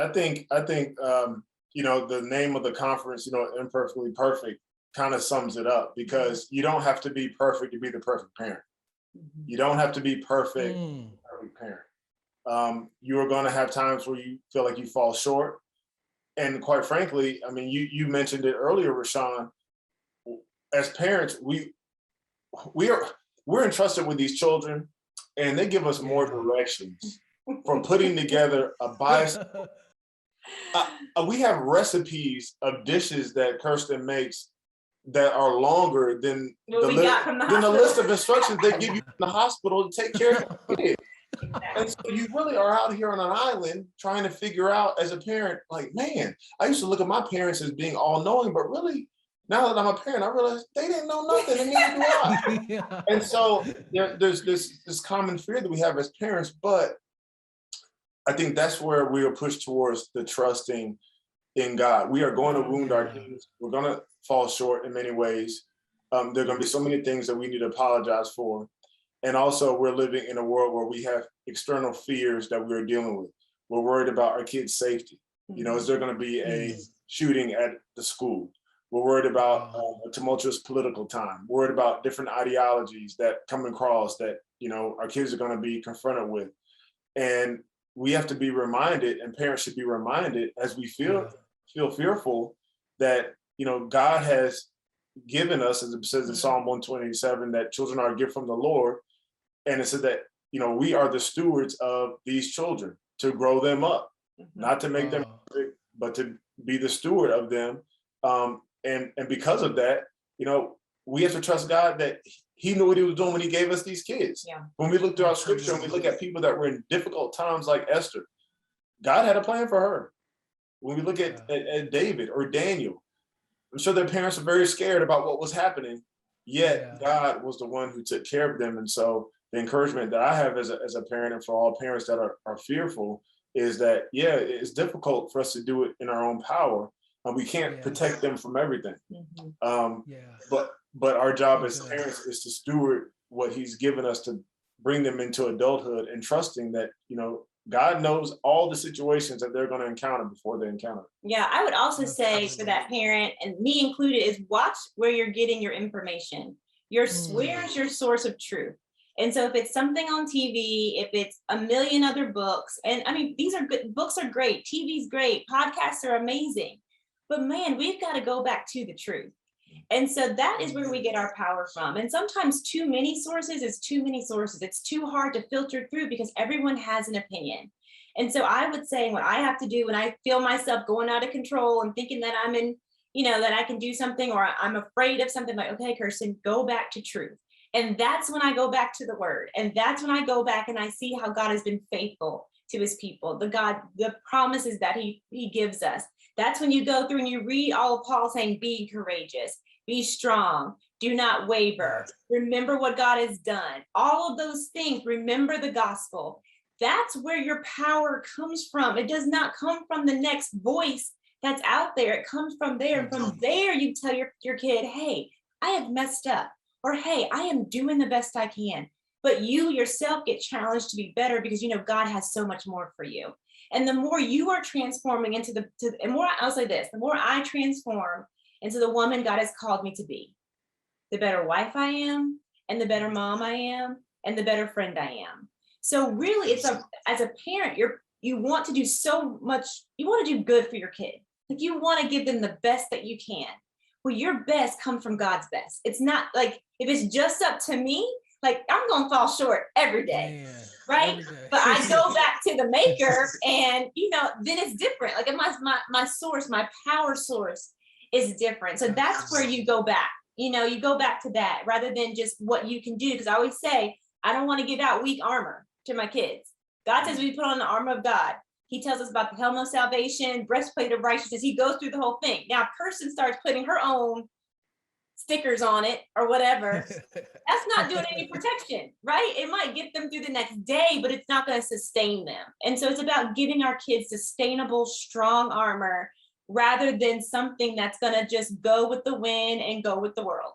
The name of the conference, Imperfectly Perfect, kind of sums it up, because you don't have to be perfect to be the perfect parent. You don't have to be perfect parent. You are going to have times where you feel like you fall short. And quite frankly, I mean, you mentioned it earlier, Rashawn, as parents, we're entrusted with these children, and they give us more directions for putting together a bias. We have recipes of dishes that Kirsten makes that are longer than the list of instructions they give you in the hospital to take care of your kid. And so you really are out here on an island trying to figure out as a parent, like, man, I used to look at my parents as being all knowing, but really, now that I'm a parent, I realize they didn't know nothing, and neither do I. Yeah. And so there's this common fear that we have as parents, but I think that's where we are pushed towards the trusting in God. We are going to wound our kids. We're going to fall short in many ways. There are going to be so many things that we need to apologize for. And also, we're living in a world where we have external fears that we're dealing with. We're worried about our kids' safety. Is there going to be a shooting at the school? We're worried about a tumultuous political time. We're worried about different ideologies that come across that, our kids are going to be confronted with. And we have to be reminded, and parents should be reminded, as we feel fearful, that, God has given us, as it says in Psalm 127, that children are a gift from the Lord. And it said that, we are the stewards of these children, to grow them up, not to make them perfect, but to be the steward of them. And because of that, we have to trust God that He knew what He was doing when He gave us these kids. Yeah. When we look through our scripture and we look at people that were in difficult times like Esther, God had a plan for her. When we look at David or Daniel, I'm sure their parents were very scared about what was happening, yet God was the one who took care of them. And so the encouragement that I have as a parent, and for all parents that are fearful, is that, it's difficult for us to do it in our own power. We can't protect them from everything. But our job as parents is to steward what He's given us, to bring them into adulthood, and trusting that, God knows all the situations that they're going to encounter before they encounter. Yeah, I would also say for that parent, and me included, is watch where you're getting your information. Where's your source of truth? And so if it's something on TV, if it's a million other books, and I mean, these are good, books are great, TV's great, podcasts are amazing, but man, we've got to go back to the truth. And so that is where we get our power from. And sometimes too many sources is too many sources. It's too hard to filter through because everyone has an opinion. And so I would say what I have to do when I feel myself going out of control and thinking that I'm in, that I can do something, or I'm afraid of something, like, okay, Kirsten, go back to truth. And that's when I go back to the word. And that's when I go back and I see how God has been faithful to His people, the promises that he gives us. That's when you go through and you read all of Paul saying, be courageous, be strong, do not waver, remember what God has done, all of those things, remember the gospel. That's where your power comes from. It does not come from the next voice that's out there. It comes from there. And from there, you tell your kid, hey, I have messed up, or hey, I am doing the best I can. But you yourself get challenged to be better, because God has so much more for you. And the more you are transforming into I'll say this, the more I transform into the woman God has called me to be, the better wife I am, and the better mom I am, and the better friend I am. So really, as a parent, you want to do so much, you want to do good for your kid. Like, you want to give them the best that you can. Well, your best comes from God's best. It's not like, if it's just up to me, like, I'm going to fall short every day, right? Every day. But I go back to the maker, and, then it's different. Like, my source, my power source is different. So that's where you go back. You go back to that rather than just what you can do. Because I always say, I don't want to give out weak armor to my kids. God says we put on the armor of God. He tells us about the helmet of salvation, breastplate of righteousness. He goes through the whole thing. Now, a person starts putting her own stickers on it or whatever. That's not doing any protection, right? It might get them through the next day, but it's not going to sustain them. And so it's about giving our kids sustainable, strong armor rather than something that's going to just go with the wind and go with the world.